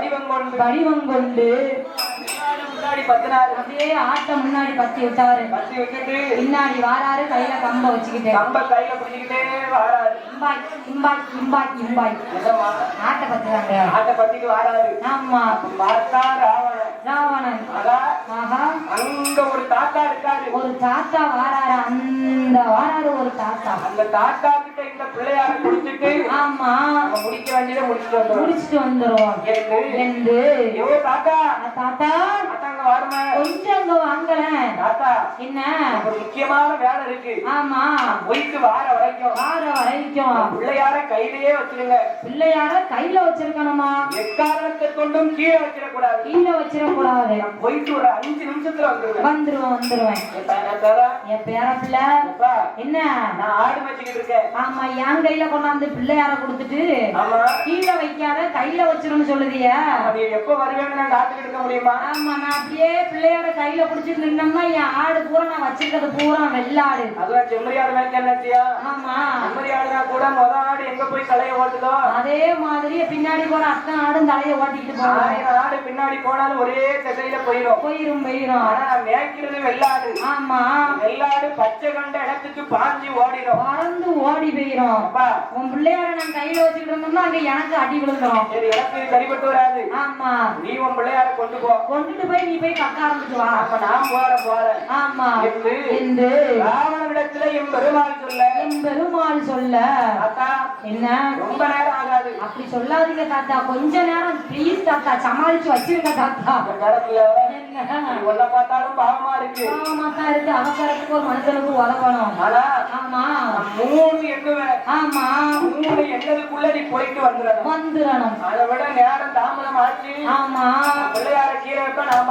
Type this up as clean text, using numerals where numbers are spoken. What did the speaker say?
வடிவம் கொண்டு முன்னாடி பத்தினாரு. அப்படியே ஆட்ட முன்னாடி பத்தி விட்டாரு. பத்தி விட்டுட்டு பின்னாடி வாராரு, கையில கம்ப வச்சுக்கிட்டு கையில பிடிச்சிக்கிட்டே வாராரு. இம்பாய் இம்பாய் இம்பாய் இம்பாய் ஆட்ட பத்துறாங்க. ஆட்ட பத்திட்டு வாராரு. ஆமா. பார்த்தா ராவணன். ஆஹா, அங்க ஒரு தாத்தா இருக்காரு. ஒரு தாத்தா வாராரு. அந்த வாராரு ஒரு தாத்தா. அந்த தாத்தா கிட்ட இந்த பிள்ளையார குடிச்சிட்டு ஆமா முடிக்க வேண்டியதை முடிச்சுட்டு வந்துருவோம் என்று தாத்தா தாத்தா கொஞ்சம் அங்க வாங்கல தாத்தா. என்ன ஒரு முக்கியமான வேலை இருக்கு. ஆமா, போயிட்டு வார வரைக்கும் பிள்ளையார கையிலேயே வச்சிருங்க. பிள்ளையார கையில வச்சிருக்கணுமா? எக்காரணத்தை கொண்டும் கீழே வச்சிடக்கூடாது. போயிட்டு ஒரு 5 நிமிஷத்துல வந்துருவேன். என் பேர பிள்ளை என்ன, நான் ஆடு வச்சுக்கிட்டு இருக்கேன். ஆமா, என் கையில கொண்டாந்து பிள்ளையார கொடுத்துட்டு கீழே வைக்காத கையில வச்சிருன்னு சொல்லுதியா? எப்ப வருவேன்னு நான் காத்துக்கிட்டு இருக்க முடியுமா? ஆமா, நான் அப்படியே பிள்ளையார கையில புடிச்சிட்டு நின்னோம்னா என் ஆடு பூரா நான் வச்சிருக்கிறது பூரா வெள்ளாடு. அதுதான் செம்மறியாடு மேய்க்கா. ஆமா, செம்மறியாடுனா கூட முத ஆடு எங்க போய் தலையை ஓட்டுதோ அதே மாதிரி பின்னாடி போற அத்தனை ஆடும் தலையை ஓட்டிட்டு போறோம். ஆடு பின்னாடி போனாலும் ஒரே திசையில போயிரும். ஆனா மேய்க்கிறது வெள்ளாடு. ஆமா, வெள்ளாடு பச்சை கண்ட இடத்துக்கு பாஞ்சு ஓடிடும், பறந்து ஓடி போயிரும். உன் பிள்ளையார நான் கையில வச்சுக்கிட்டு இருந்தோம்னா அங்க எனக்கு அடி விழுந்துரும். சரி, எனக்கு சரிபட்டு வராது. ஆமா, நீ உன் பிள்ளையார கொண்டுட்டு போய் நீ போய் கக்க ஆரம்பிச்சு வா. அப்ப நான் போறேன். ஆமா, என்று ராவணனிடத்துல என் பெருமாள் சொல்ல தாத்தா, என்ன ரொம்ப நேரம் ஆகாது. அப்படி சொல்லாதீங்க தாத்தா, கொஞ்ச நேரம் ப்ளீஸ் தாத்தா, சமாளிச்சு வச்சிருங்க தாத்தா. உன்னை பார்த்தாலும் பாவமா இருக்கு. அவசரத்துக்கு ஒரு மனுஷனுக்கு உதவணும். ஆமா, 3 எண்ணுவேன். ஆமா, 3 எண்ணதுக்குள்ள நீ போயிட்டு வந்துடணும். அதை விட நேரம் தாமதம் ஆச்சு. ஆமா, பிள்ளையார கீழே நான்